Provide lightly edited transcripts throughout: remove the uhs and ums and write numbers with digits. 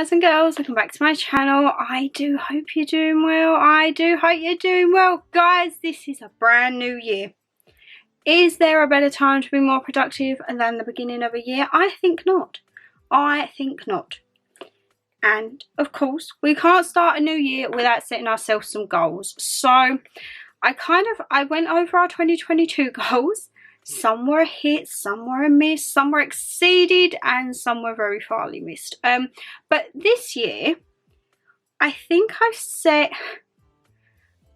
guys and girls, welcome back to my channel. I do hope you're doing well. I do hope you're doing well. Guys, this is a brand new year. Is there a better time to be more productive than the beginning of a year? I think not. I think not. And of course, we can't start a new year without setting ourselves some goals. So I went over our 2022 goals. Some were hit, some were a miss, some were exceeded, and some were very farly missed. But this year, I think I've set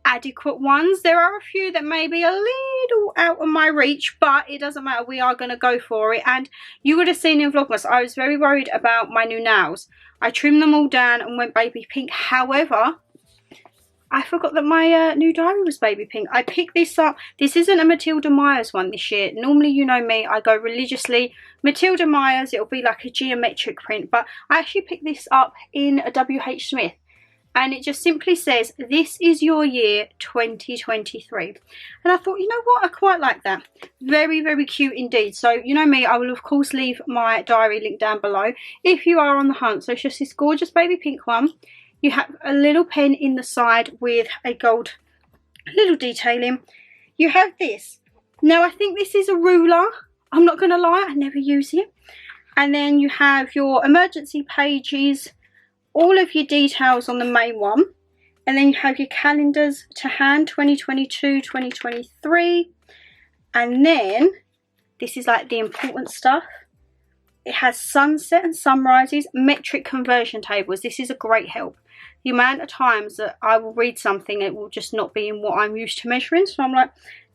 adequate ones. There are a few that may be a little out of my reach, but it doesn't matter. We are going to go for it. And you would have seen in Vlogmas, I was very worried about my new nails. I trimmed them all down and went baby pink. However, I forgot that my new diary was baby pink. I picked this up. This isn't a Matilda Myers one this year. Normally, you know me, I go religiously Matilda Myers. It'll be like a geometric print. But I actually picked this up in a WH Smith. And it just simply says, this is your year 2023. And I thought, you know what? I quite like that. Very, very cute indeed. So, you know me, I will of course leave my diary link down below if you are on the hunt. So it's just this gorgeous baby pink one. You have a little pen in the side with a gold little detailing. You have this. Now, I think this is a ruler. I'm not going to lie, I never use it. And then you have your emergency pages, all of your details on the main one. And then you have your calendars to hand, 2022, 2023. And then, this is like the important stuff. It has sunset and sunrises, metric conversion tables. This is a great help. The amount of times that I will read something, it will just not be in what I'm used to measuring. So I'm like,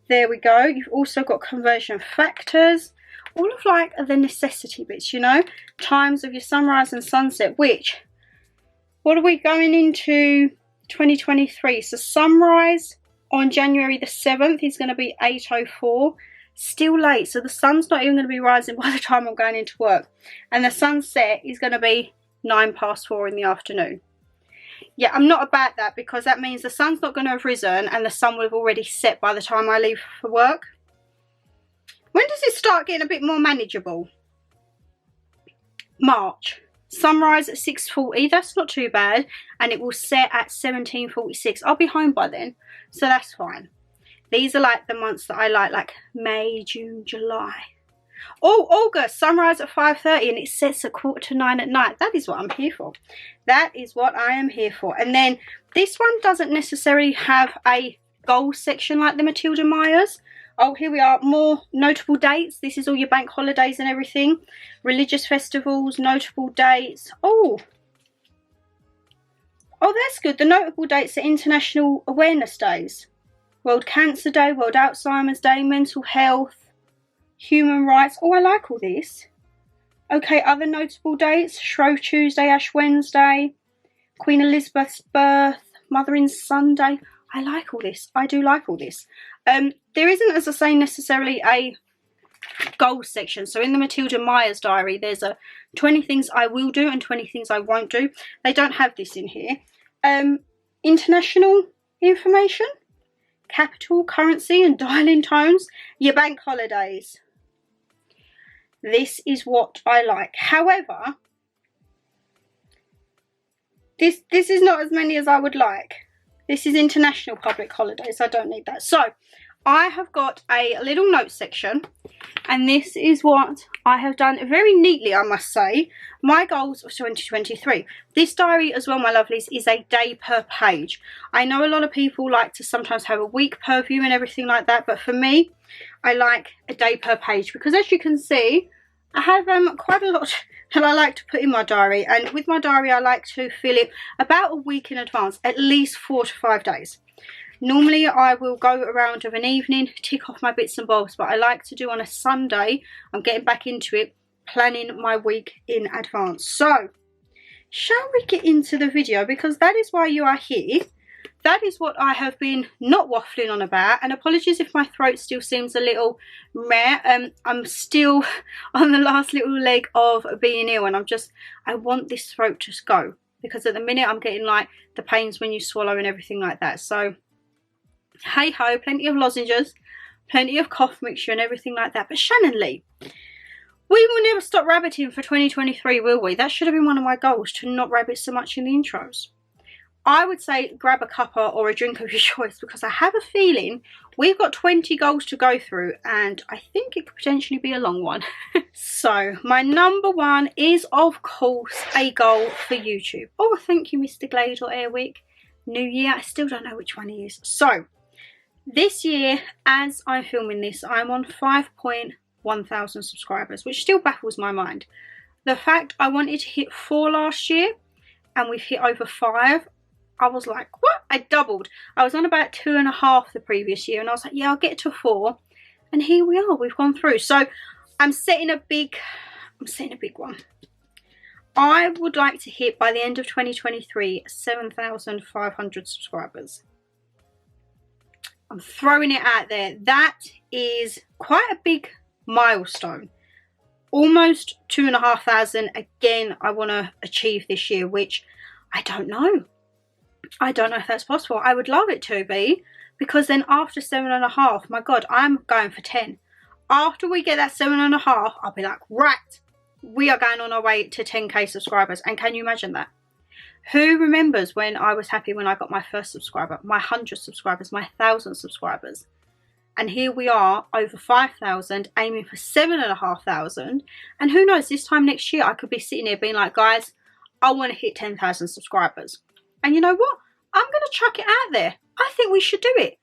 there we go. You've also got conversion factors, all of like the necessity bits, you know, times of your sunrise and sunset, which, what are we going into 2023? So sunrise on January the 7th is going to be 8:04. Still late, so the sun's not even going to be rising by the time I'm going into work. And the sunset is going to be 4:09 in the afternoon. Yeah, I'm not about that because that means the sun's not going to have risen and the sun will have already set by the time I leave for work. When does it start getting a bit more manageable? March. Sunrise at 6:40, that's not too bad. And it will set at 17:46. I'll be home by then, so that's fine. These are like the months that I like May, June, July. Oh, August, sunrise at 5:30 and it sets at 8:45 at night. That is what I'm here for. That is what I am here for. And then this one doesn't necessarily have a goal section like the Matilda Myers. Oh, here we are, more notable dates. This is all your bank holidays and everything. Religious festivals, notable dates. Oh, that's good. The notable dates are International Awareness Days. World Cancer Day, World Alzheimer's Day, Mental Health, Human Rights. Oh, I like all this. Okay, other notable dates. Shrove Tuesday, Ash Wednesday, Queen Elizabeth's birth, Mothering Sunday. I like all this. I do like all this. There isn't, as I say, necessarily a goals section. So in the Matilda Myers diary, there's a 20 things I will do and 20 things I won't do. They don't have this in here. International information. Capital, currency and dialing tones, your bank holidays. This is what I like. However, this is not as many as I would like. This is international public holidays. I don't need that. So I have got a little note section, and this is what I have done very neatly, I must say. My goals for 2023. This diary as well, my lovelies, is a day per page. I know a lot of people like to sometimes have a week per view and everything like that, but for me, I like a day per page because, as you can see, I have quite a lot that I like to put in my diary. And with my diary, I like to fill it about a week in advance, at least 4 to 5 days. Normally I will go around of an evening, tick off my bits and bobs, but I like to do on a Sunday, I'm getting back into it, planning my week in advance. So, shall we get into the video, because that is why you are here. That is what I have been not waffling on about, and apologies if my throat still seems a little meh. I'm still on the last little leg of being ill, and I want this throat to go, because at the minute I'm getting like the pains when you swallow and everything like that. So hey ho, plenty of lozenges, plenty of cough mixture and everything like that. But Shannon Lee, We will never stop rabbiting for 2023, will we? That should have been one of my goals, to not rabbit so much in the intros. I would say grab a cuppa or a drink of your choice, because I have a feeling we've got 20 goals to go through and I think it could potentially be a long one. So my number one is, of course, a goal for YouTube. Oh, thank you, Mr. Glade or Airwick. New year, I still don't know which one he is. So this year, as I'm filming this, I'm on 5,100 subscribers, which still baffles my mind. The fact I wanted to hit 4 last year and we've hit over 5, I was like, what? I doubled. I was on about 2.5 the previous year and I was like, yeah, I'll get to 4. And here we are, we've gone through. So I'm setting a big one. I would like to hit, by the end of 2023, 7,500 subscribers. I'm throwing it out there. That is quite a big milestone. Almost 2,500 again I want to achieve this year, which I don't know. I don't know if that's possible. I would love it to be, because then after 7.5, my God, I'm going for 10. After we get that 7.5, I'll be like, right, we are going on our way to 10k subscribers. And can you imagine that? Who remembers when I was happy when I got my first subscriber, my 100 subscribers, my 1,000 subscribers? And here we are, over 5,000, aiming for 7,500. And who knows, this time next year, I could be sitting here being like, guys, I want to hit 10,000 subscribers. And you know what? I'm going to chuck it out there. I think we should do it.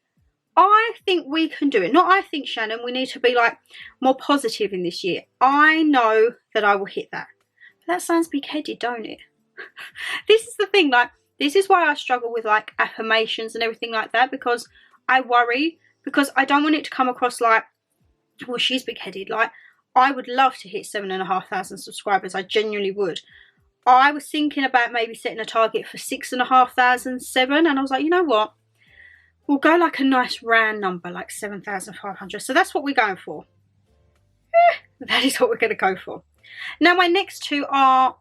I think we can do it. Not I think, Shannon. We need to be like more positive in this year. I know that I will hit that. But that sounds big-headed, don't it? This is the thing. Like, this is why I struggle with like affirmations and everything like that, because I worry, because I don't want it to come across like, well, she's big-headed. Like, I would love to hit 7,500 subscribers. I genuinely would. I was thinking about maybe setting a target for 6,500, 7, and I was like, you know what? We'll go like a nice round number, like 7,500. So that's what we're going for. That is what we're going to go for. Now, my next two are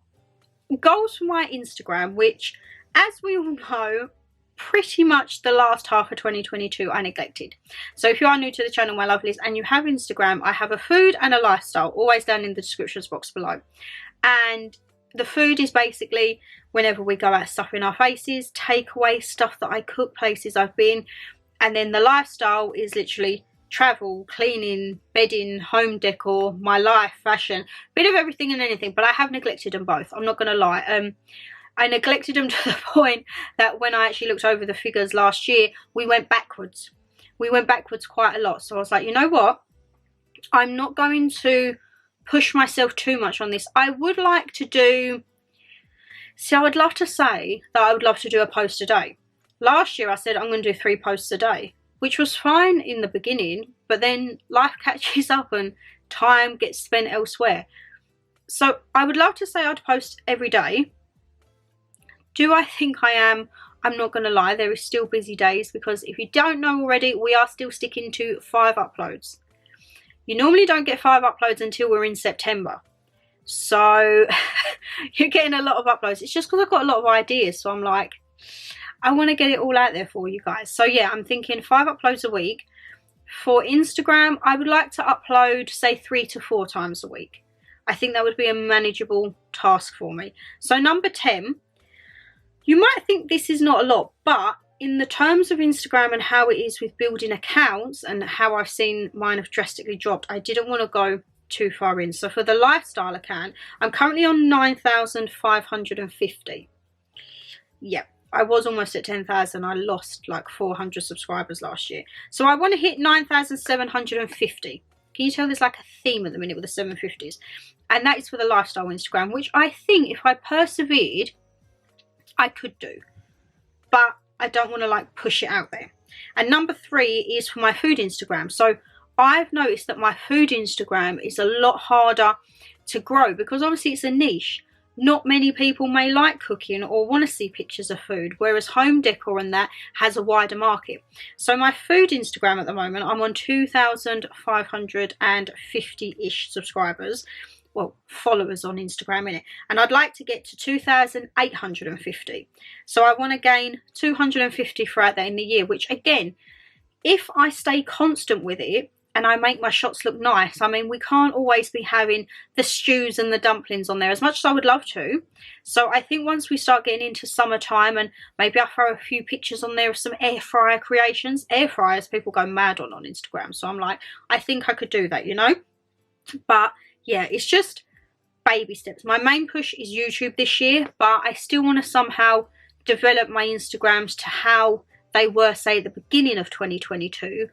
goals for my Instagram, which, as we all know, pretty much the last half of 2022 I neglected. So if you are new to the channel, my lovelies, and you have Instagram, I have a food and a lifestyle, always down in the descriptions box below. And the food is basically whenever we go out stuffing our faces, takeaway stuff that I cook, places I've been. And then the lifestyle is literally travel, cleaning, bedding, home decor, my life, fashion, bit of everything and anything. But I have neglected them both, I'm not going to lie. I neglected them to the point that when I actually looked over the figures last year, we went backwards. We went backwards quite a lot. So I was like, you know what? I'm not going to push myself too much on this. I would like to do, see, I would love to say that I would love to do a post a day. Last year I said I'm going to do 3 posts a day, which was fine in the beginning, but then life catches up and time gets spent elsewhere. So I would love to say I'd post every day. Do I think I am? I'm not going to lie, there is still busy days, because if you don't know already, we are still sticking to 5 uploads. You normally don't get 5 uploads until we're in September. So you're getting a lot of uploads. It's just because I've got a lot of ideas. So I'm like, I want to get it all out there for you guys. So yeah, I'm thinking 5 uploads a week. For Instagram, I would like to upload, say, 3 to 4 times a week. I think that would be a manageable task for me. So number 10, you might think this is not a lot, but in the terms of Instagram and how it is with building accounts and how I've seen mine have drastically dropped, I didn't want to go too far in. So for the lifestyle account, I'm currently on 9,550. Yeah, I was almost at 10,000. I lost like 400 subscribers last year. So I want to hit 9,750. Can you tell there's like a theme at the minute with the 750s? And that is for the lifestyle Instagram, which I think if I persevered, I could do. But I don't want to like push it out there. And number 3 is for my food Instagram. So I've noticed that my food Instagram is a lot harder to grow, because obviously it's a niche. Not many people may like cooking or want to see pictures of food, whereas home decor and that has a wider market. So my food Instagram at the moment, I'm on 2,550-ish subscribers. Well, followers on Instagram, innit? And I'd like to get to 2,850. So I want to gain 250 throughout that in the year, which again, if I stay constant with it, and I make my shots look nice. I mean, we can't always be having the stews and the dumplings on there as much as I would love to. So I think once we start getting into summertime, and maybe I'll throw a few pictures on there of some air fryer creations. Air fryers people go mad on Instagram. So I'm like, I think I could do that, you know. But yeah, it's just baby steps. My main push is YouTube this year, but I still want to somehow develop my Instagrams to how they were, say, at the beginning of 2022.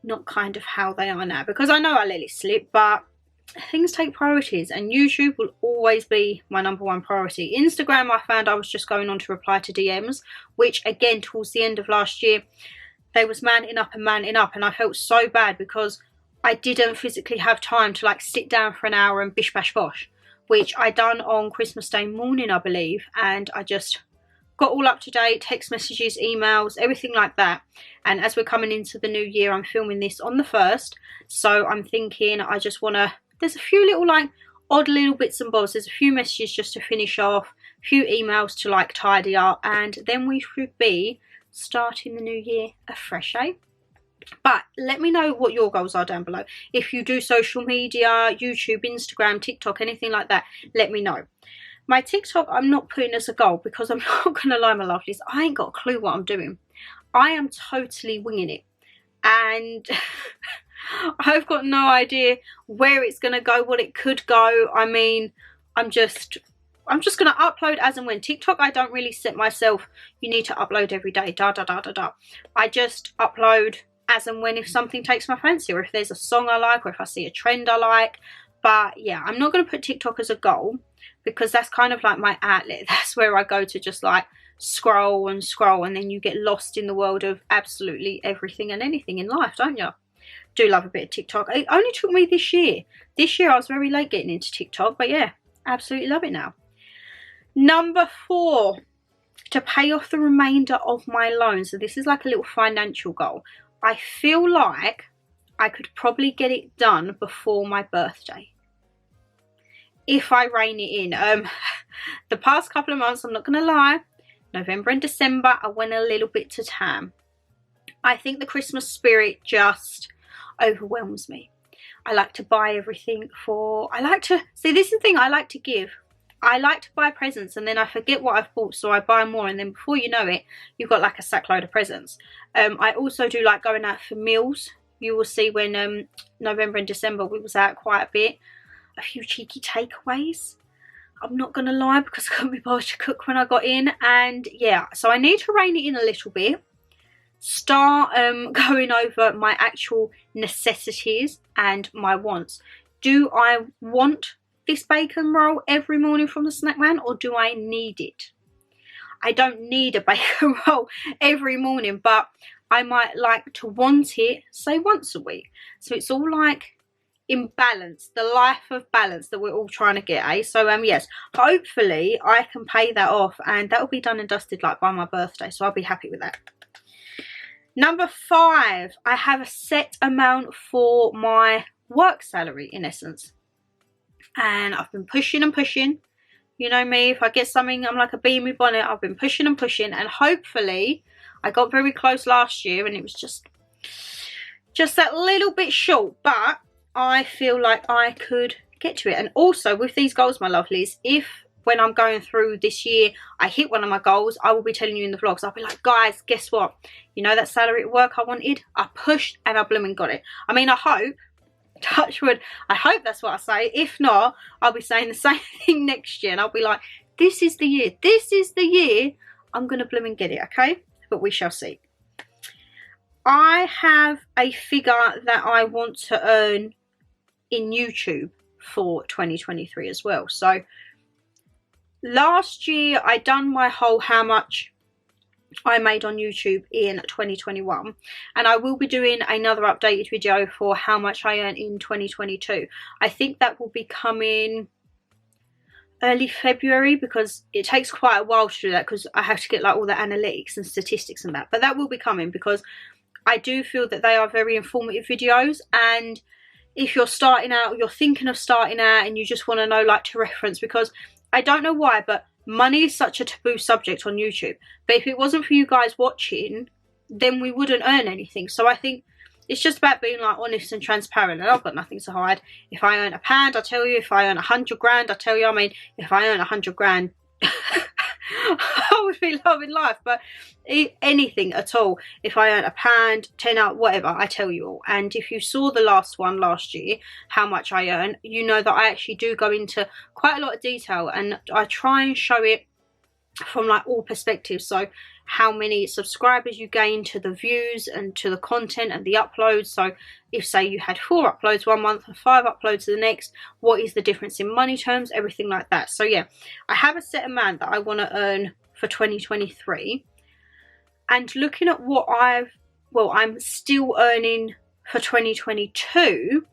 Not kind of how they are now, because I know I let it slip, but things take priorities, and YouTube will always be my #1 priority. Instagram, I found I was just going on to reply to DMs, which again towards the end of last year they was manning up, and I felt so bad because I didn't physically have time to like sit down for an hour and bish bash bosh, which I done on Christmas Day morning, I believe, and I just got all up to date, text messages, emails, everything like that. And as we're coming into the new year, I'm filming this on the 1st, so I'm thinking I just want to, there's a few little like odd little bits and bobs, there's a few messages just to finish off, a few emails to like tidy up, and then we should be starting the new year afresh, eh? But let me know what your goals are down below. If you do social media, YouTube, Instagram, TikTok, anything like that, let me know. My TikTok, I'm not putting as a goal because I'm not going to lie, my lovelies, I ain't got a clue what I'm doing. I am totally winging it. And I've got no idea where it's going to go, what it could go. I mean, I'm just going to upload as and when. TikTok, I don't really set myself, you need to upload every day, I just upload as and when if something takes my fancy, or if there's a song I like, or if I see a trend I like. But yeah, I'm not going to put TikTok as a goal, because that's kind of like my outlet. That's where I go to just like scroll and scroll, and then you get lost in the world of absolutely everything and anything in life, don't you? Do love a bit of TikTok. It only took me this year. This year I was very late getting into TikTok, but yeah, absolutely love it now. #4, to pay off the remainder of my loan. So this is like a little financial goal. I feel like I could probably get it done before my birthday, if I rein it in. The past couple of months, I'm not going to lie, November and December, I went a little bit to town. I think the Christmas spirit just overwhelms me. I like to buy everything for, I like to, see, this is the thing I like to give. I like to buy presents and then I forget what I've bought, so I buy more, and then before you know it, you've got like a sackload of presents. I also do like going out for meals. You will see when November and December we was out quite a bit. A few cheeky takeaways, I'm not gonna lie, because I couldn't be bothered to cook when I got in. And yeah, so I need to rein it in a little bit, start going over my actual necessities and my wants. Do I want this bacon roll every morning from the snack man, or do I need it? I don't need a bacon roll every morning, but I might like to want it, say, once a week. So it's all like in balance, the life of balance that we're all trying to get, eh? So yes, hopefully I can pay that off, and that will be done and dusted like by my birthday, so I'll be happy with that. #5, I have a set amount for my work salary, in essence, and I've been pushing and pushing. You know me, if I get something, I'm like a bee in my bonnet. I've been pushing and pushing, and hopefully I got very close last year, and it was just that little bit short, but I feel like I could get to it. And also with these goals, my lovelies, if when I'm going through this year I hit one of my goals, I will be telling you in the vlogs. I'll be like, guys, guess what? You know that salary at work I wanted? I pushed and I blooming got it. I mean, I hope, touch wood, I hope that's what I say. If not, I'll be saying the same thing next year, and I'll be like, this is the year. This is the year I'm going to blooming get it, okay? But we shall see. I have a figure that I want to earn in YouTube for 2023 as well. So last year I done my whole how much I made on YouTube in 2021, and I will be doing another updated video for how much I earned in 2022. I think that will be coming early February, because it takes quite a while to do that, because I have to get like all the analytics and statistics and that, but that will be coming, because I do feel that they are very informative videos. And if you're starting out, you're thinking of starting out, and you just want to know like to reference, because I don't know why, but money is such a taboo subject on YouTube. But if it wasn't for you guys watching, then we wouldn't earn anything. So I think It's just about being like honest and transparent, and I've got nothing to hide. If I earn £1, I tell you. If I earn 100 grand, I tell you. I mean, if I earn 100 grand, I would be loving life. But anything at all, if I earn £1, 10 out, whatever, I tell you all. And if you saw the last one last year, how much I earn, you know that I actually do go into quite a lot of detail, and I try and show it from like all perspectives. So how many subscribers you gain to the views and to the content and the uploads. So if say you had 4 uploads one month and 5 uploads the next, what is the difference in money terms, everything like that. So yeah, I have a set amount that I want to earn for 2023, and looking at what I'm still earning for 2022,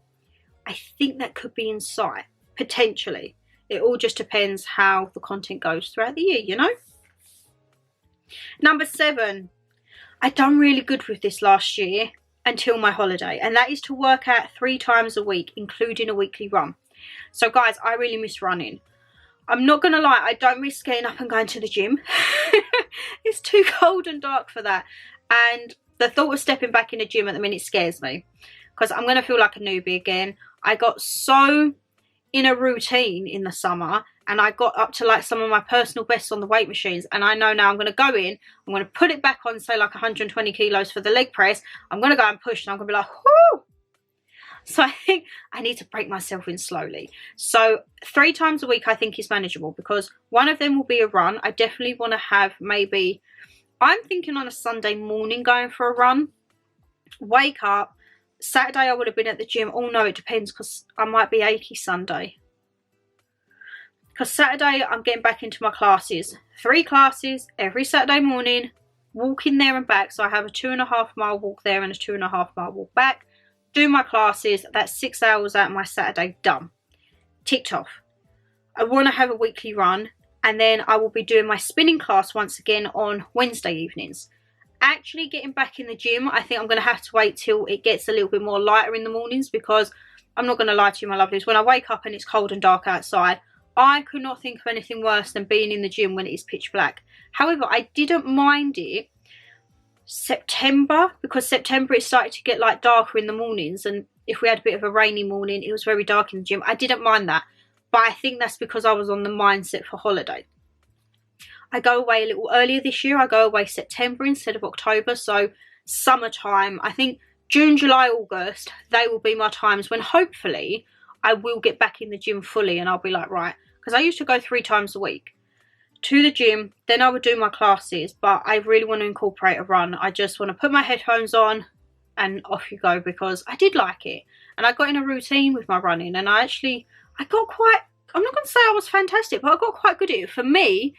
I think that could be in sight, potentially. It all just depends how the content goes throughout the year, you know. Number 7, I done really good with this last year until my holiday, and that is to work out 3 times a week, including a weekly run. So guys, I really miss running. I'm not gonna lie, I don't miss getting up and going to the gym. It's too cold and dark for that, and the thought of stepping back in the gym at the minute scares me, because I'm gonna feel like a newbie again. I got so in a routine in the summer, and I got up to like some of my personal bests on the weight machines, and I know now I'm going to go in, I'm going to put it back on, say like 120 kilos for the leg press, I'm going to go and push, and I'm going to be like, whoo! So I think I need to break myself in slowly. So 3 times a week I think is manageable, because one of them will be a run. I definitely want to have, maybe, I'm thinking on a Sunday morning going for a run, wake up. Saturday I would have been at the gym. Oh no, it depends, because I might be achy Sunday. Because Saturday I'm getting back into my classes. 3 classes every Saturday morning, walking there and back. So I have a 2.5 mile walk there and a 2.5 mile walk back. Do my classes. That's 6 hours out of my Saturday done. Ticked off. I want to have a weekly run, and then I will be doing my spinning class once again on Wednesday evenings. Actually getting back in the gym, I think I'm going to have to wait till it gets a little bit more lighter in the mornings, because I'm not going to lie to you, my lovelies, when I wake up and it's cold and dark outside, I could not think of anything worse than being in the gym when it is pitch black. However, I didn't mind it September, because September it started to get like darker in the mornings, and if we had a bit of a rainy morning, it was very dark in the gym. I didn't mind that, but I think that's because I was on the mindset for holiday. I go away a little earlier this year. I go away September instead of October. So summertime, I think June, July, August, they will be my times when hopefully I will get back in the gym fully, and I'll be like, right, because I used to go 3 times a week to the gym, then I would do my classes, but I really want to incorporate a run. I just want to put my headphones on and off you go, because I did like it, and I got in a routine with my running, and I got quite, I'm not going to say I was fantastic, but I got quite good at it. For me,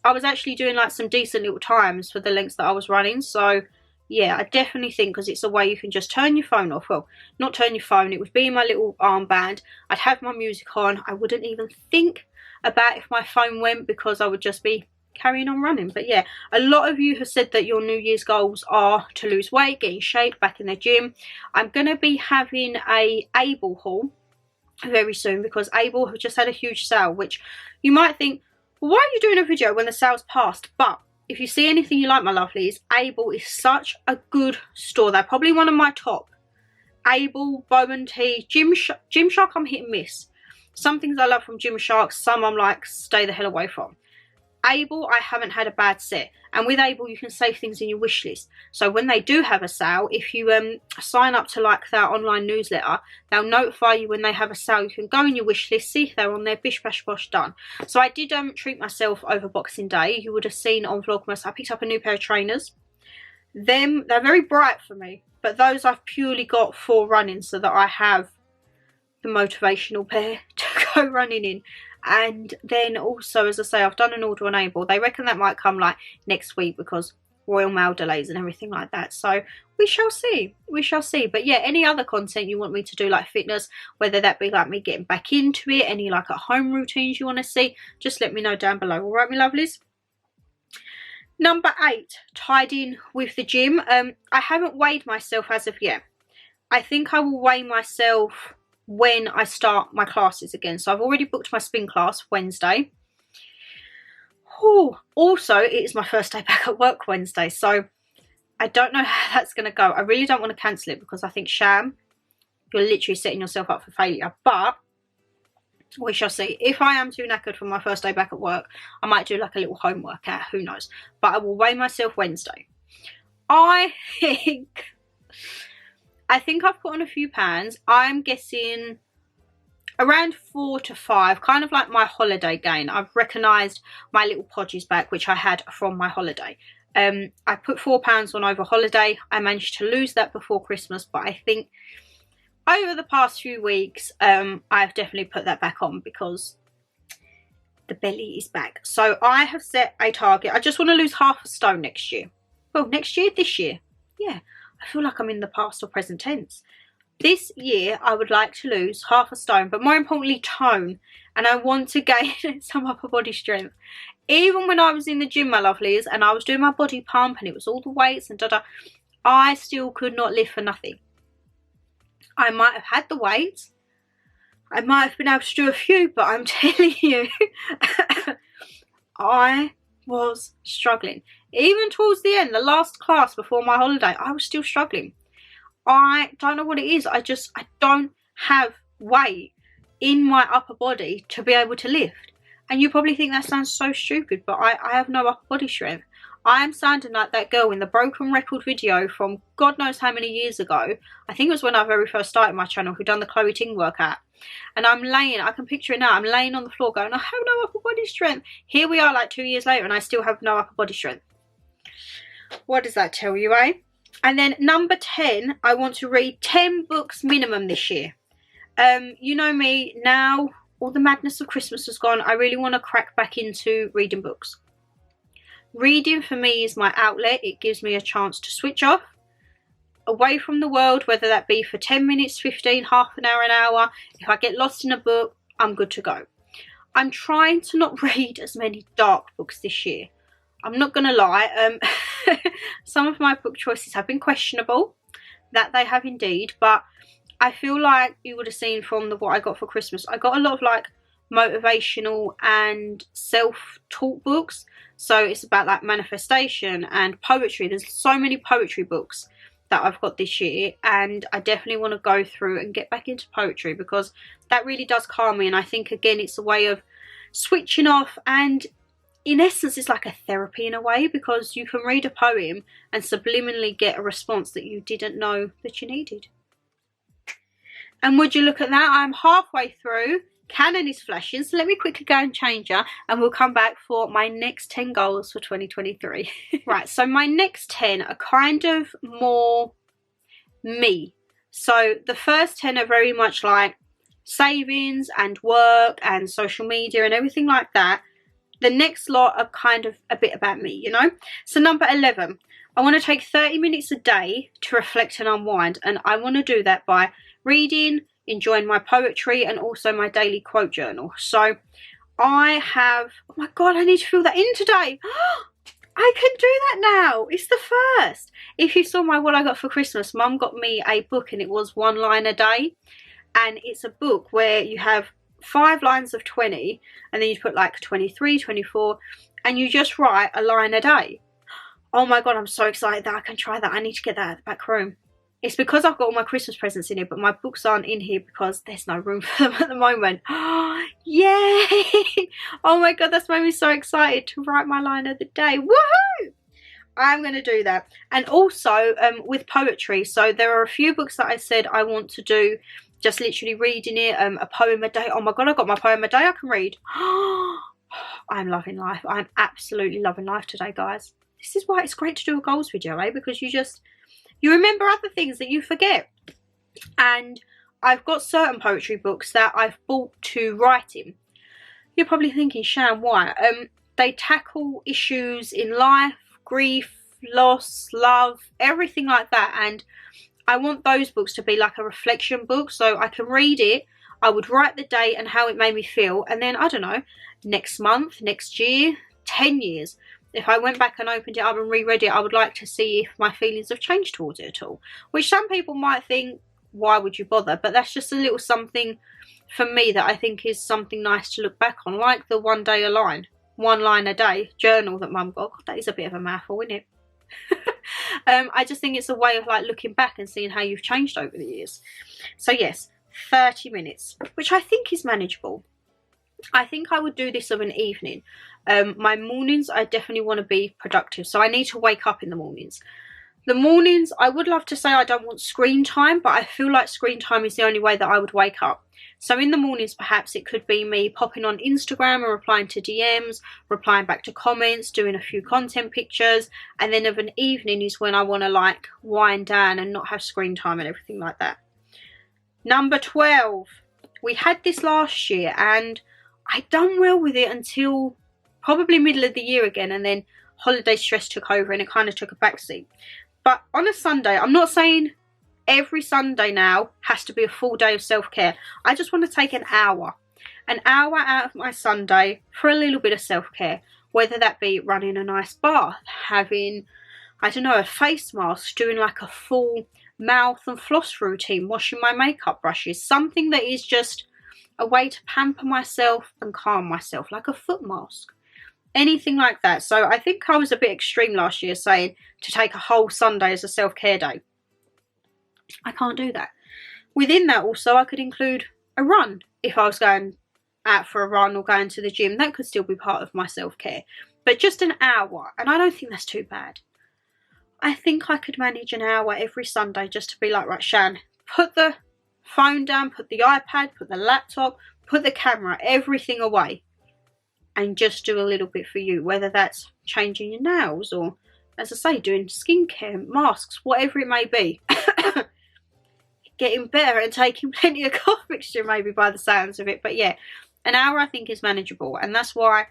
I was actually doing like some decent little times for the lengths that I was running. So yeah, I definitely think, because it's a way you can just turn your phone off. Well, not turn your phone, it would be in my little armband. I'd have my music on. I wouldn't even think about if my phone went, because I would just be carrying on running. But yeah, a lot of you have said that your New Year's goals are to lose weight, get in shape, back in the gym. I'm going to be having a Able haul very soon, because Able have just had a huge sale, which you might think, why are you doing a video when the sale's passed? But if you see anything you like, my lovelies, Able is such a good store. They're probably one of my top. Able, Bowman Tea, Gymshark I'm hit and miss. Some things I love from Gymshark, some I'm like, stay the hell away from. Able, I haven't had a bad set, and with Able you can save things in your wish list. So when they do have a sale, if you sign up to like their online newsletter, they'll notify you when they have a sale. You can go in your wish list, see if they're on there, bish bash bosh, done. So I did treat myself over Boxing Day. You would have seen on Vlogmas I picked up a new pair of trainers. They're very bright for me, but those I've purely got for running, so that I have the motivational pair to go running in. And then also, as I say, I've done an order on Able. They reckon that might come like next week, because Royal Mail delays and everything like that. So we shall see. We shall see. But yeah, any other content you want me to do, like fitness, whether that be like me getting back into it, any like at home routines you want to see, just let me know down below. All right, my lovelies? Number 8, tied in with the gym. I haven't weighed myself as of yet. I think I will weigh myself when I start my classes again. So I've already booked my spin class Wednesday. Also, it is my first day back at work Wednesday. So I don't know how that's going to go. I really don't want to cancel it because I think, Sham, you're literally setting yourself up for failure. But we shall see. If I am too knackered for my first day back at work, I might do like a little home workout. Who knows? But I will weigh myself Wednesday. I think I've put on a few pounds. I'm guessing around 4 to 5, kind of like my holiday gain. I've recognised my little podges back, which I had from my holiday. I put £4 on over holiday. I managed to lose that before Christmas, but I think over the past few weeks, I've definitely put that back on because the belly is back. So I have set a target. I just want to lose half a stone next year. Well, next year, this year. Yeah, I feel like I'm in the past or present tense. This year, I would like to lose half a stone, but more importantly, tone. And I want to gain some upper body strength. Even when I was in the gym, my lovelies, and I was doing my body pump and it was all the weights and da-da, I still could not lift for nothing. I might have had the weights. I might have been able to do a few, but I'm telling you, I was struggling. Even towards the end, the last class before my holiday, I was still struggling. I don't know what it is. I don't have weight in my upper body to be able to lift. And you probably think that sounds so stupid, but I have no upper body strength. I am sounding like that girl in the broken record video from God knows how many years ago. I think it was when I very first started my channel, who done the Chloe Ting workout. And I'm laying, I can picture it now, I'm laying on the floor going, I have no upper body strength. Here we are like 2 years later and I still have no upper body strength. What does that tell you, eh? And then number 10, I want to read 10 books minimum this year. You know me, now all the madness of Christmas has gone, I really want to crack back into reading books. Reading for me is my outlet. It gives me a chance to switch off, away from the world, whether that be for 10 minutes, 15, half an hour, an hour. If I get lost in a book, I'm good to go. I'm trying to not read as many dark books this year. I'm not going to lie. Some of my book choices have been questionable. That they have indeed. But I feel like you would have seen from what I got for Christmas. I got a lot of like motivational and self-taught books. So it's about like manifestation and poetry. There's so many poetry books that I've got this year, and I definitely want to go through and get back into poetry because that really does calm me. And I think again it's a way of switching off, and in essence it's like a therapy in a way, because you can read a poem and subliminally get a response that you didn't know that you needed. And would you look at that, I'm halfway through. Canon is flashing, so let me quickly go and change her and we'll come back for my next 10 goals for 2023. Right, so my next 10 are kind of more me. So the first 10 are very much like savings and work and social media and everything like that. The next lot are kind of a bit about me, you know. So number 11, I want to take 30 minutes a day to reflect and unwind, and I want to do that by reading, enjoying my poetry, and also my daily quote journal. So I have, oh my god, I need to fill that in today. I can do that now. It's the first. If you saw my what I got for Christmas, Mum got me a book and it was 1 line a day, and it's a book where you have 5 lines of 20 and then you put like 23, 24, and you just write a line a day. Oh my god, I'm so excited that I can try that. I need to get that at the back room. It's because I've got all my Christmas presents in here, but my books aren't in here because there's no room for them at the moment. Yay! Oh my god, that's made me so excited to write my line of the day. Woohoo! I'm going to do that. And also with poetry, so there are a few books that I said I want to do, just literally reading it, a poem a day. Oh my god, I got my poem a day I can read. I'm loving life. I'm absolutely loving life today, guys. This is why it's great to do a goals video, eh? Because you remember other things that you forget. And I've got certain poetry books that I've bought to write in. You're probably thinking, Shan, why? They tackle issues in life, grief, loss, love, everything like that. And I want those books to be like a reflection book, so I can read it. I would write the day and how it made me feel. And then, I don't know, next month, next year, 10 years, if I went back and opened it up and reread it, I would like to see if my feelings have changed towards it at all. Which some people might think, why would you bother? But that's just a little something for me that I think is something nice to look back on. Like the 1 day a line, 1 line a day journal that Mum got. God, that is a bit of a mouthful, isn't it? I just think it's a way of like looking back and seeing how you've changed over the years. So yes, 30 minutes, which I think is manageable. I think I would do this of an evening. My mornings, I definitely want to be productive, so I need to wake up in the mornings. The mornings, I would love to say I don't want screen time, but I feel like screen time is the only way that I would wake up. So in the mornings, perhaps it could be me popping on Instagram and replying to DMs, replying back to comments, doing a few content pictures, and then of an evening is when I want to like wind down and not have screen time and everything like that. Number 12. We had this last year and I done well with it until probably middle of the year again, and then holiday stress took over and it kind of took a backseat. But on a Sunday, I'm not saying every Sunday now has to be a full day of self-care. I just want to take an hour out of my Sunday for a little bit of self-care, whether that be running a nice bath, having, I don't know, a face mask, doing like a full mouth and floss routine, washing my makeup brushes, something that is just a way to pamper myself and calm myself, like a foot mask. Anything like that. So I think I was a bit extreme last year saying to take a whole Sunday as a self-care day. I can't do that. Within that also, I could include a run. If I was going out for a run or going to the gym, that could still be part of my self-care. But just an hour, and I don't think that's too bad. I think I could manage an hour every Sunday just to be like, right, Shan, put the phone down, put the iPad, put the laptop, put the camera, everything away. And just do a little bit for you, whether that's changing your nails or, as I say, doing skincare, masks, whatever it may be. Getting better and taking plenty of cough mixture maybe by the sounds of it. But yeah, an hour I think is manageable, and that's why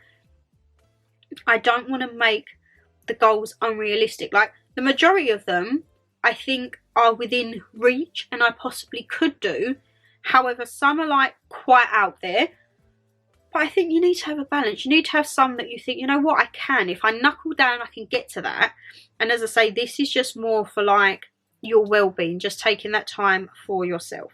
I don't want to make the goals unrealistic. Like the majority of them I think are within reach and I possibly could do. However, some are like quite out there. But I think you need to have a balance. You need to have some that you think, you know what, I can. If I knuckle down, I can get to that. And as I say, this is just more for like your well-being, just taking that time for yourself.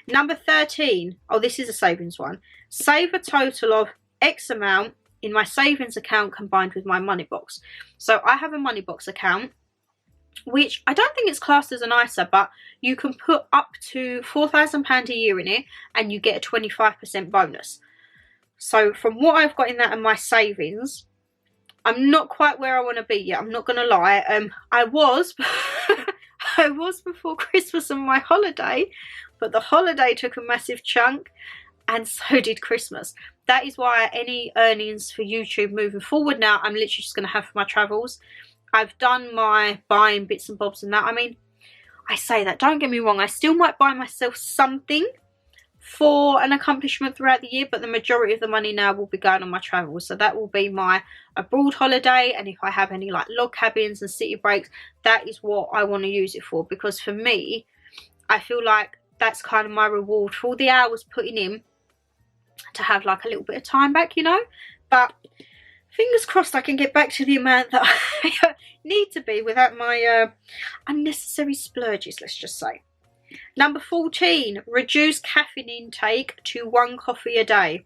Number 13. Oh, this is a savings one. Save a total of X amount in my savings account combined with my money box. So I have a money box account, which I don't think it's classed as an ISA, but you can put up to £4,000 a year in it and you get a 25% bonus. So from what I've got in that and my savings, I'm not quite where I want to be yet. I'm not going to lie. I was before Christmas and my holiday, but the holiday took a massive chunk and so did Christmas. That is why any earnings for YouTube moving forward now, I'm literally just going to have for my travels. I've done my buying bits and bobs and that. I mean, I say that, don't get me wrong. I still might buy myself something for an accomplishment throughout the year, but the majority of the money now will be going on my travels. So that will be my abroad holiday, and if I have any like log cabins and city breaks, that is what I want to use it for, because for me, I feel like that's kind of my reward for all the hours putting in to have like a little bit of time back, you know. But fingers crossed I can get back to the amount that I need to be without my unnecessary splurges, let's just say. Number 14, reduce caffeine intake to 1 coffee a day.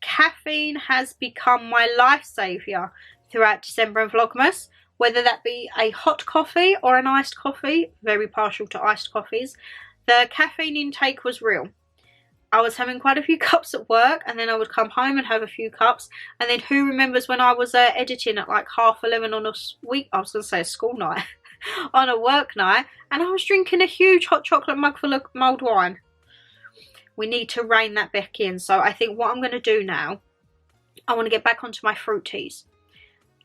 Caffeine has become my life saviour throughout December and Vlogmas, whether that be a hot coffee or an iced coffee, very partial to iced coffees. The caffeine intake was real. I was having quite a few cups at work, and then I would come home and have a few cups, and then who remembers when I was editing at like 11:30 on a school night, on a work night, and I was drinking a huge hot chocolate mug full of mulled wine. We need to rein that back in. So I think what I'm going to do now, I want to get back onto my fruit teas.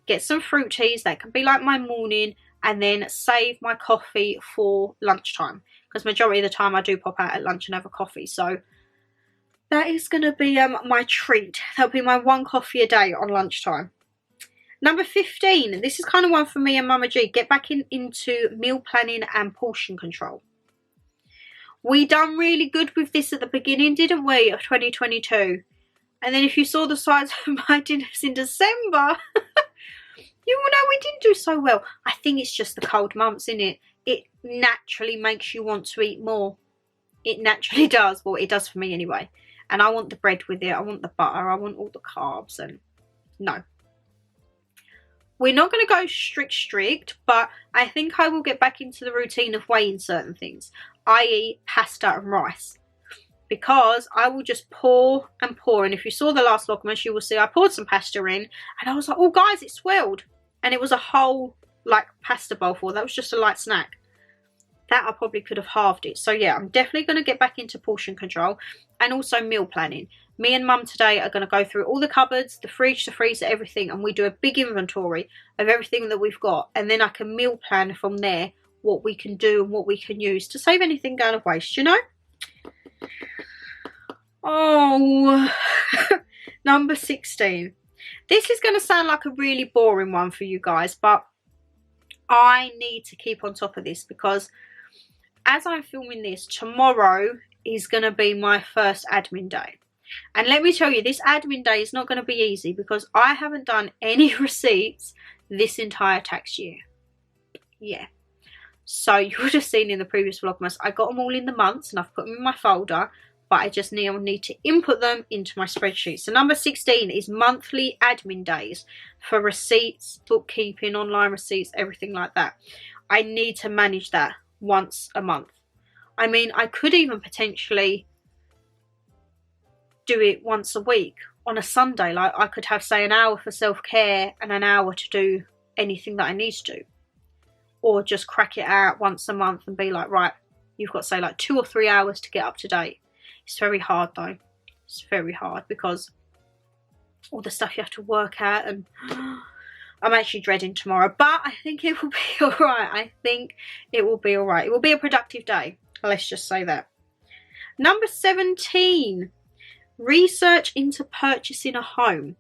Get some fruit teas that can be like my morning, and then save my coffee for lunchtime, because majority of the time I do pop out at lunch and have a coffee. So that is going to be my treat. That'll be my 1 coffee a day on lunchtime. Number 15, this is kind of one for me and Mama G. Get back into meal planning and portion control. We done really good with this at the beginning, didn't we, of 2022? And then if you saw the size of my dinners in December, you will know we didn't do so well. I think it's just the cold months, isn't it? It naturally makes you want to eat more. It naturally does. Well, it does for me anyway. And I want the bread with it. I want the butter. I want all the carbs. And no. we're not going to go strict, but I think I will get back into the routine of weighing certain things, i.e. pasta and rice. Because I will just pour and pour. And if you saw the last Vlogmas, you will see I poured some pasta in. And I was like, oh guys, it swelled. And it was a whole like pasta bowl full. That was just a light snack. That I probably could have halved it. So yeah, I'm definitely going to get back into portion control. And also meal planning. Me and Mum today are going to go through all the cupboards, the fridge, the freezer, everything. And we do a big inventory of everything that we've got. And then I can meal plan from there what we can do and what we can use to save anything going to waste, you know? Oh, number 16. This is going to sound like a really boring one for you guys, but I need to keep on top of this because as I'm filming this, tomorrow is going to be my first admin day. And let me tell you, this admin day is not going to be easy because I haven't done any receipts this entire tax year. Yeah. So you would have seen in the previous Vlogmas, I got them all in the months and I've put them in my folder. But I just need to input them into my spreadsheet. So number 16 is monthly admin days for receipts, bookkeeping, online receipts, everything like that. I need to manage that once a month. I mean, I could even potentially do it once a week on a Sunday. Like I could have, say, an hour for self-care and an hour to do anything that I need to do. Or just crack it out once a month and be like, right, you've got, say, like 2 or 3 hours to get up to date. It's very hard though. It's very hard because all the stuff you have to work out, and I'm actually dreading tomorrow, but I think it will be alright. I think it will be alright. It will be a productive day. Let's just say that. Number 17, research into purchasing a home.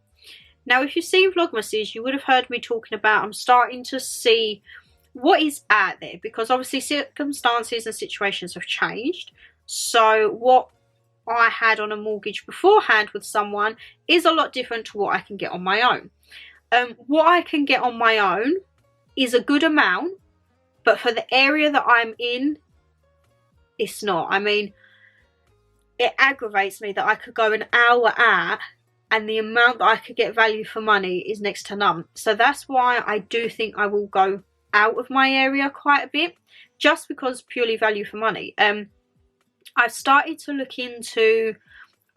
Now, if you've seen Vlogmases, you would have heard me talking about I'm starting to see what is out there because obviously circumstances and situations have changed. So what I had on a mortgage beforehand with someone is a lot different to what I can get on my own. What I can get on my own is a good amount, but for the area that I'm in, it's not. I mean, it aggravates me that I could go an hour out and the amount that I could get value for money is next to none. So that's why I do think I will go out of my area quite a bit, just because purely value for money. I've started to look into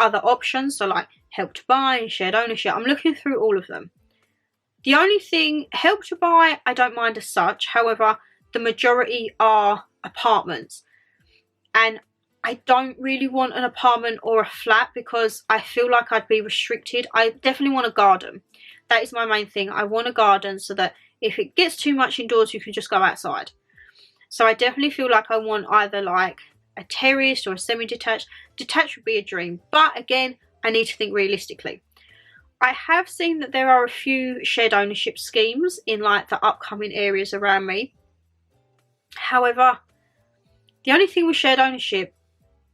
other options, so like help to buy and shared ownership. I'm looking through all of them. The only thing, help to buy, I don't mind as such. However, the majority are apartments. And I don't really want an apartment or a flat because I feel like I'd be restricted. I definitely want a garden. That is my main thing. I want a garden so that if it gets too much indoors, you can just go outside. So I definitely feel like I want either like a terrace or a semi-detached. Detached would be a dream, but again, I need to think realistically. I have seen that there are a few shared ownership schemes in like the upcoming areas around me. However, the only thing with shared ownership,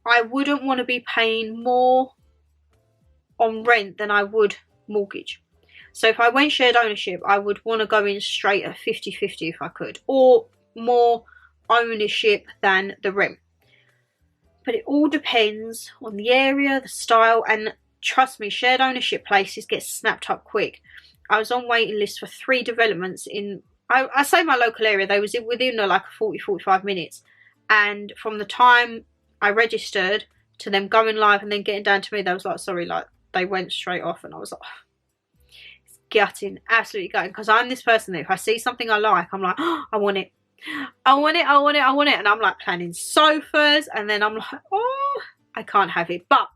I wouldn't want to be paying more on rent than I would mortgage. So if I went shared ownership, I would want to go in straight at 50-50 if I could, or more ownership than the rent. But it all depends on the area, the style, and trust me, shared ownership places get snapped up quick. I was on waiting list for 3 developments in, I say my local area, they was within like 40-45 minutes. And from the time I registered to them going live and then getting down to me, they was like, sorry, like they went straight off. And I was like, oh, it's gutting, absolutely gutting. Because I'm this person that if I see something I like, I'm like, oh, I want it. I want it, I want it, I want it. And I'm like planning sofas and then I'm like, oh, I can't have it. But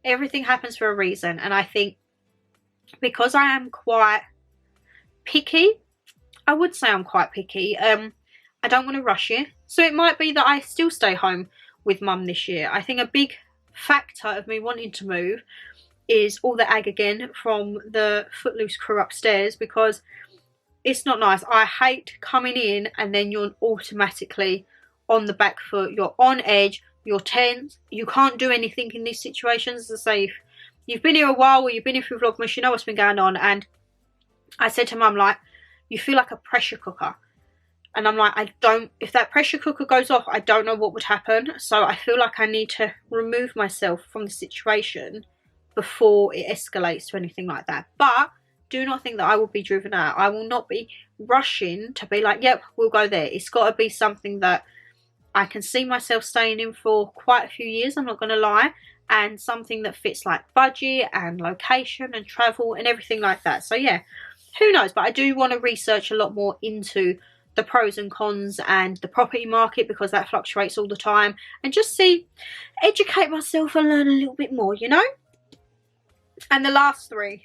everything happens for a reason. And I think because I am quite picky, I would say I'm quite picky. I don't want to rush it. So it might be that I still stay home with Mum this year. I think a big factor of me wanting to move is all the ag again from the Footloose crew upstairs, because it's not nice. I hate coming in and then you're automatically on the back foot. You're on edge. You're tense. You can't do anything in these situations. As I say, if you've been here a while or you've been here through Vlogmas, you know what's been going on. And I said to Mum, like, you feel like a pressure cooker. And I'm like, if that pressure cooker goes off, I don't know what would happen. So I feel like I need to remove myself from the situation before it escalates to anything like that. But do not think that I will be driven out. I will not be rushing to be like, yep, we'll go there. It's got to be something that I can see myself staying in for quite a few years, I'm not going to lie, and something that fits like budget and location and travel and everything like that. So yeah, who knows, but I do want to research a lot more into the pros and cons and the property market, because that fluctuates all the time, and just educate myself and learn a little bit more, you know. And the last 3,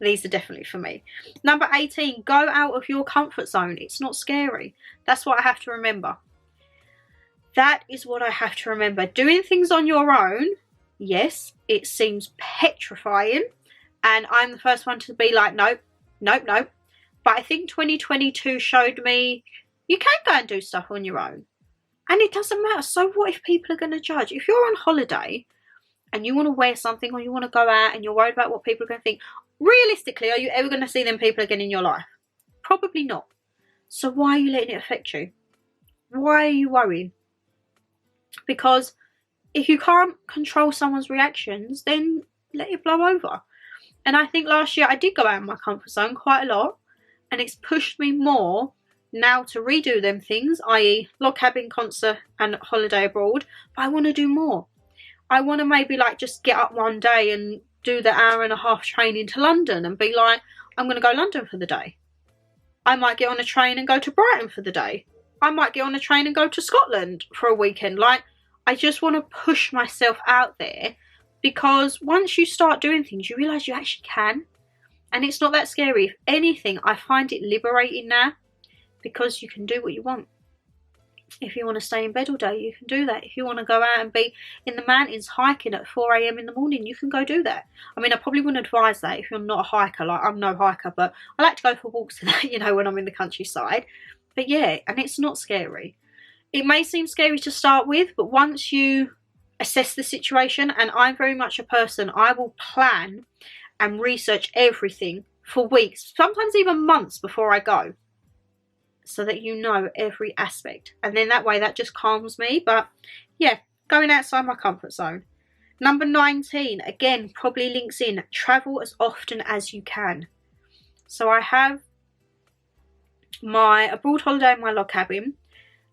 these are definitely for me. Number 18, go out of your comfort zone. It's not scary. That's what I have to remember. That is what I have to remember. Doing things on your own, yes, it seems petrifying, and I'm the first one to be like, nope, nope, nope. But I think 2022 showed me you can go and do stuff on your own, and it doesn't matter. So what if people are going to judge? If you're on holiday and you want to wear something, or you want to go out and you're worried about what people are going to think, realistically, are you ever going to see them people again in your life? Probably not. So why are you letting it affect you? Why are you worrying? Because if you can't control someone's reactions, then let it blow over. And I think last year I did go out of my comfort zone quite a lot, and it's pushed me more now to redo them things, i.e. log cabin, concert and holiday abroad. But I want to do more. I want to maybe like just get up one day and do the 1.5-hour train into London and be like, I'm going to go London for the day. I might get on a train and go to Brighton for the day. I might get on a train and go to Scotland for a weekend. Like, I just want to push myself out there, because once you start doing things, you realise you actually can. And it's not that scary. If anything, I find it liberating now, because you can do what you want. If you want to stay in bed all day, you can do that. If you want to go out and be in the mountains hiking at 4 AM in the morning, you can go do that. I mean, I probably wouldn't advise that if you're not a hiker. Like, I'm no hiker, but I like to go for walks and that, you know, when I'm in the countryside. But yeah, and it's not scary. It may seem scary to start with, but once you assess the situation, and I'm very much a person, I will plan and research everything for weeks, sometimes even months before I go, so that you know every aspect. And then that way, that just calms me. But yeah, going outside my comfort zone. Number 19, again, probably links in, travel as often as you can. So I have my abroad holiday in my log cabin,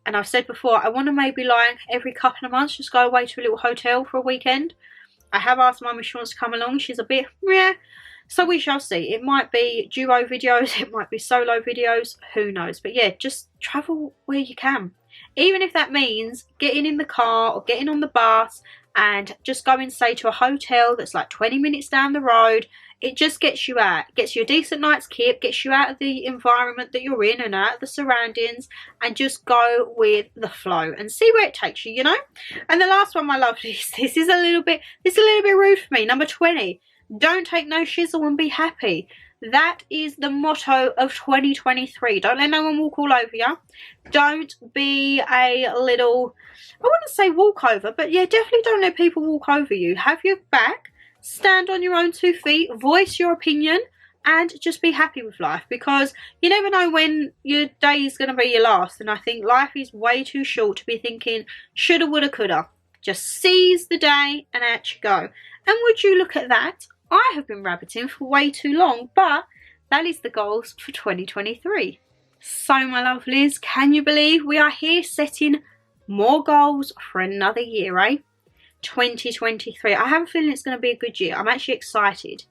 and I've said before, I want to maybe like every couple of months just go away to a little hotel for a weekend. I have asked Mum if she wants to come along. She's a bit, yeah, so we shall see. It might be duo videos, it might be solo videos, who knows. But yeah, just travel where you can. Even if that means getting in the car or getting on the bus and just going, say, to a hotel that's like 20 minutes down the road. It just gets you out, gets you a decent night's kip, gets you out of the environment that you're in and out of the surroundings, and just go with the flow and see where it takes you, you know. And the last one, my lovelies, this is a little bit rude for me. Number 20, don't take no shizzle and be happy. That is the motto of 2023. Don't let no one walk all over you. Don't be a little, I wouldn't say walkover, but yeah, definitely don't let people walk over you. Have your back. Stand on your own 2 feet, voice your opinion, and just be happy with life, because you never know when your day is going to be your last. And I think life is way too short to be thinking shoulda, woulda, coulda. Just seize the day and out you go. And would you look at that, I have been rabbiting for way too long, but that is the goals for 2023. So my lovelies, can you believe we are here setting more goals for another year, eh? 2023. I have a feeling it's going to be a good year. I'm actually excited.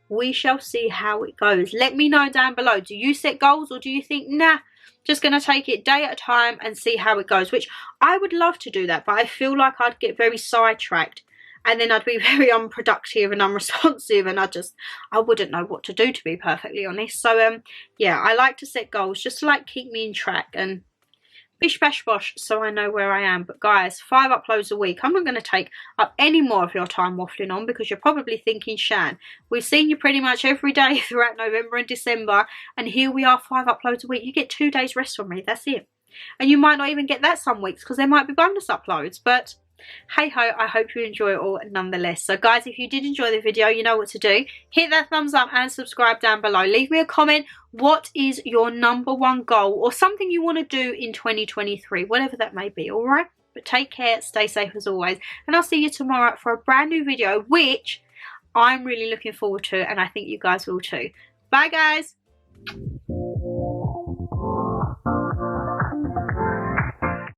We shall see how it goes. Let me know down below. Do you set goals, or do you think, nah, just going to take it day at a time and see how it goes? Which I would love to do that, but I feel like I'd get very sidetracked, and then I'd be very unproductive and unresponsive, and I wouldn't know what to do, to be perfectly honest. So yeah, I like to set goals just to like keep me in track and bish bash bosh, so I know where I am. But guys, 5 uploads a week. I'm not going to take up any more of your time waffling on, because you're probably thinking, Shan, we've seen you pretty much every day throughout November and December, and here we are, 5 uploads a week. You get 2 days rest from me, that's it. And you might not even get that some weeks, because there might be bonus uploads. But hey ho, I hope you enjoy it all nonetheless. So guys, if you did enjoy the video, you know what to do. Hit that thumbs up and subscribe down below. Leave me a comment. What is your #1 goal, or something you want to do in 2023, whatever that may be, alright? But take care, stay safe as always, and I'll see you tomorrow for a brand new video, which I'm really looking forward to, and I think you guys will too. Bye guys.